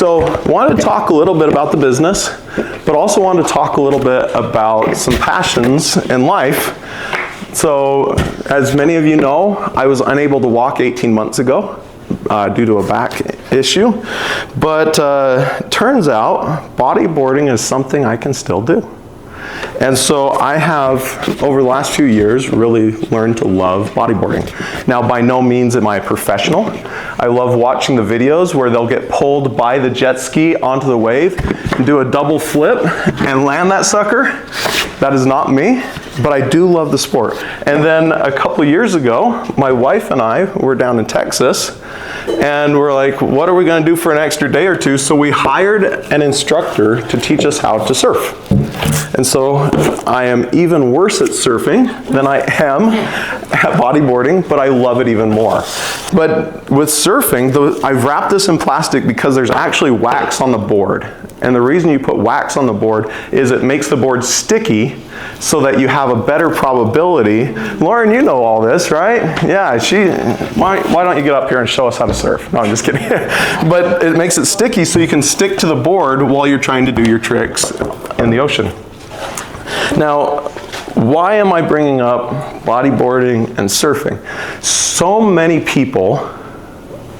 So I wanted to talk a little bit about the business, but also wanted to talk a little bit about some passions in life. So as many of you know, I was unable to walk 18 months ago due to a back issue, but turns out bodyboarding is something I can still do. And so I have, over the last few years, really learned to love bodyboarding. Now, by no means am I a professional. I love watching the videos where they'll get pulled by the jet ski onto the wave and do a double flip and land that sucker. That is not me, but I do love the sport. And then a couple years ago, my wife and I were down in Texas, and we're like, what are we going to do for an extra day or two? So we hired an instructor to teach us how to surf. And so I am even worse at surfing than I am at bodyboarding, but I love it even more. But with surfing, I've wrapped this in plastic because there's actually wax on the board. And the reason you put wax on the board is it makes the board sticky so that you have a better probability. Lauren, you know all this, right? Yeah, why don't you get up here and show us how to surf? No, I'm just kidding. But it makes it sticky so you can stick to the board while you're trying to do your tricks in the ocean. Now, why am I bringing up bodyboarding and surfing? So many people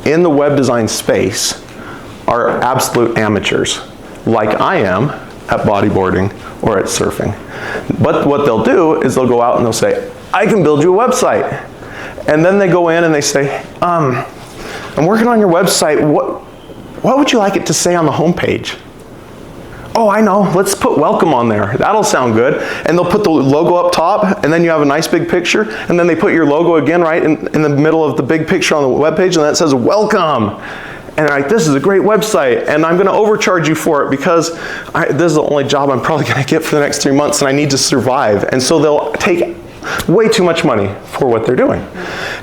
in the web design space are absolute amateurs, like I am at bodyboarding or at surfing. But what they'll do is they'll go out and they'll say, I can build you a website. And then they go in and they say, I'm working on your website. What would you like it to say on the homepage? Oh, I know, let's put welcome on there. That'll sound good. And they'll put the logo up top, and then you have a nice big picture, and then they put your logo again right in the middle of the big picture on the web page, and that says welcome. And they're like, this is a great website, and I'm gonna overcharge you for it because this is the only job I'm probably gonna get for the next 3 months, and I need to survive. And so they'll take way too much money for what they're doing.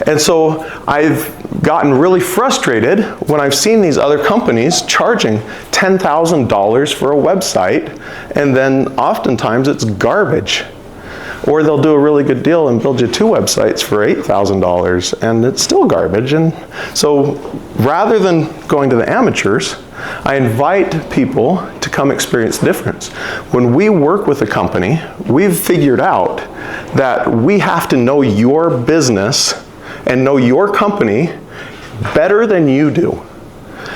And so I've gotten really frustrated when I've seen these other companies charging $10,000 for a website, and then oftentimes it's garbage. Or they'll do a really good deal and build you 2 websites for $8,000, and it's still garbage. And so rather than going to the amateurs, I invite people to come experience the difference. When we work with a company, we've figured out that we have to know your business and know your company better than you do.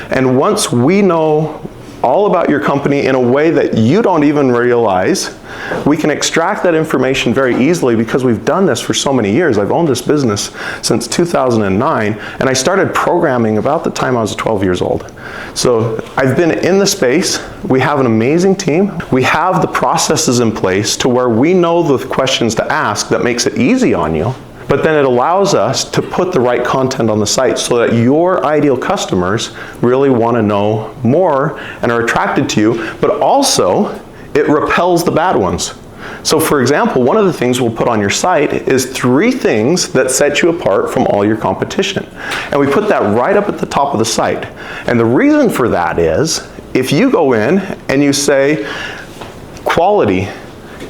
And once we know all about your company in a way that you don't even realize, we can extract that information very easily because we've done this for so many years. I've owned this business since 2009, and I started programming about the time I was 12 years old. So I've been in the space. We have an amazing team. We have the processes in place to where we know the questions to ask that makes it easy on you. But then it allows us to put the right content on the site so that your ideal customers really want to know more and are attracted to you, but also it repels the bad ones. So for example, one of the things we'll put on your site is 3 things that set you apart from all your competition. And we put that right up at the top of the site. And the reason for that is, if you go in and you say, quality,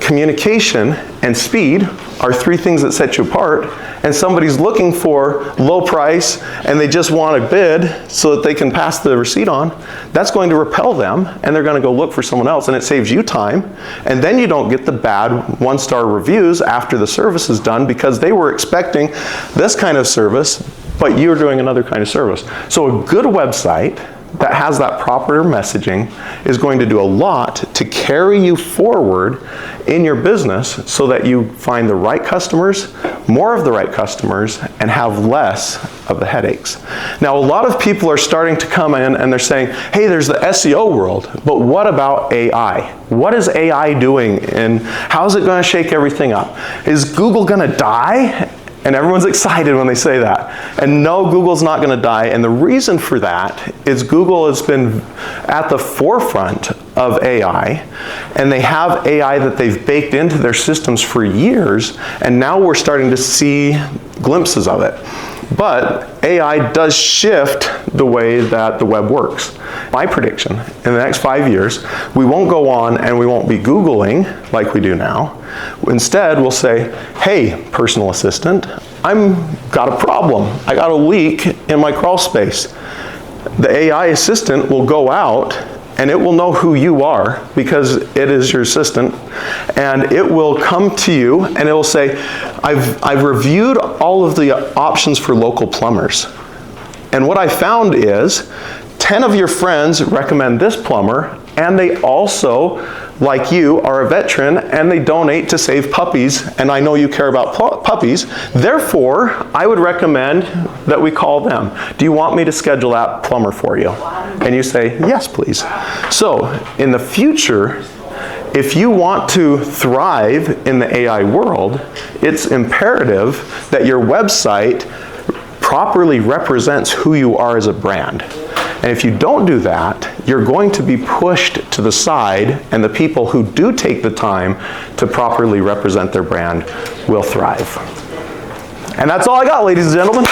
communication, and speed are 3 things that set you apart, and somebody's looking for low price and they just want a bid so that they can pass the receipt on, that's going to repel them, and they're going to go look for someone else, and it saves you time. And then you don't get the bad 1-star reviews after the service is done because they were expecting this kind of service, but you're doing another kind of service. So a good website that has that proper messaging is going to do a lot to carry you forward in your business so that you find the right customers, more of the right customers, and have less of the headaches. Now, a lot of people are starting to come in and they're saying, hey, there's the SEO world, but what about AI? What is AI doing, and how's it going to shake everything up? Is Google going to die? And everyone's excited when they say that. And no, Google's not going to die. And the reason for that is Google has been at the forefront of AI, and they have AI that they've baked into their systems for years, and now we're starting to see glimpses of it. But AI does shift the way that the web works. My prediction, in the next 5 years, we won't go on and we won't be Googling like we do now. Instead, we'll say, hey, personal assistant, I've got a problem. I got a leak in my crawl space. the AI assistant will go out and it will know who you are because it is your assistant, and it will come to you and it will say, I've reviewed all of the options for local plumbers. And what I found is 10 of your friends recommend this plumber, and they also, like you, are a veteran and they donate to save puppies, and I know you care about puppies. Therefore, I would recommend that we call them. Do you want me to schedule that plumber for you? And you say, yes, please. So, in the future, if you want to thrive in the AI world, it's imperative that your website properly represents who you are as a brand. And if you don't do that, you're going to be pushed to the side, and the people who do take the time to properly represent their brand will thrive. And that's all I got, ladies and gentlemen.